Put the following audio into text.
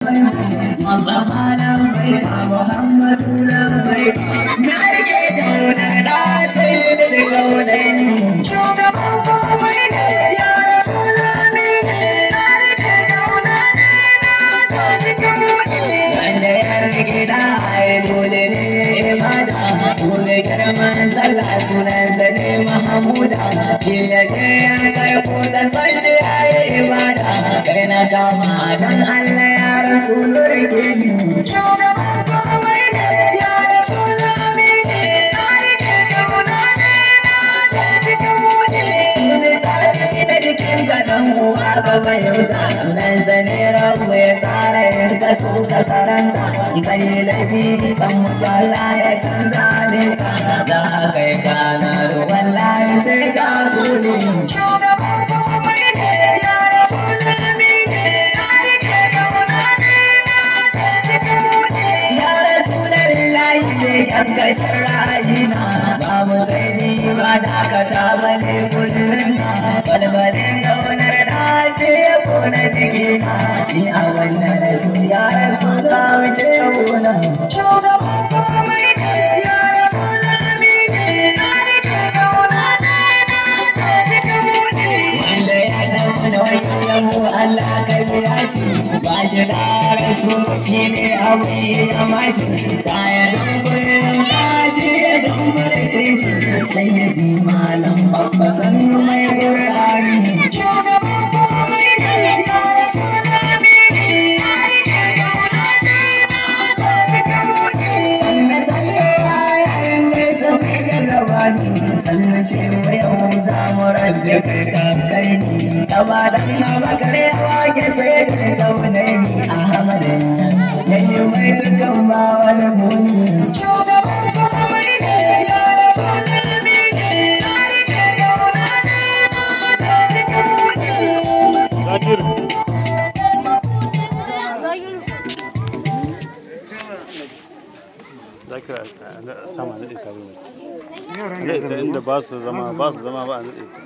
Mustafa labbaik Muhammadu labbaik na rike dauna na sayyidul kaunaini shugaban komai ne ya rasulani na rike dauna ne na taji kamuni wanda ya rike da ai dole ne ibada dole girman sallah sunansa ne Mahamuda shi ya je ya kai ko da sai shi ya yi ibada kai na kama don Allah ya rasul rike ni shugaban komai ne ya rasul amini na rike kauna ne na taji kamuni misali da jikin gadon uwa gaba yau da sunansa ne rabu ya tsara yin kaso ka karanta kai laifi kan mutala ya canza ne ta da kai kana wallahi sai ka gode shugaban komai ne ya rasul amini na rike kauna ne na taji kamuni ya rasulallahi ne kan kashin rayina babu sai ni ba dakata bane gudun balbalin kaunar da ce ya kona jikina ni a wannan su ya rasu ka wuce gona shugaban komai ne ya rasul amini na rike kauna ne na taji kamuni wanda ya dauna wayan mu Allah ka biya shi ba shi da rasu shi ne abu ya mashi tsaya zamburin daji ya zamburce shi sai ya bi malam babba sannu mai ƙur'ani shugaban komai ne ya rasul amini na rike kauna ne na taji kamuni sannan yayin da sai ya gaba ni sannan shi yau za mu rabbe kai kai ni gaba da na bakare wake sai da kaunai ni ahmadin yayi mai dukkan ba wani muni shugaban komai ne ya rasul amini na rike kauna ne na taji kamuni Zakir sama na ɗaya kabin mace. Inda ba su zama ba a naɗe ta.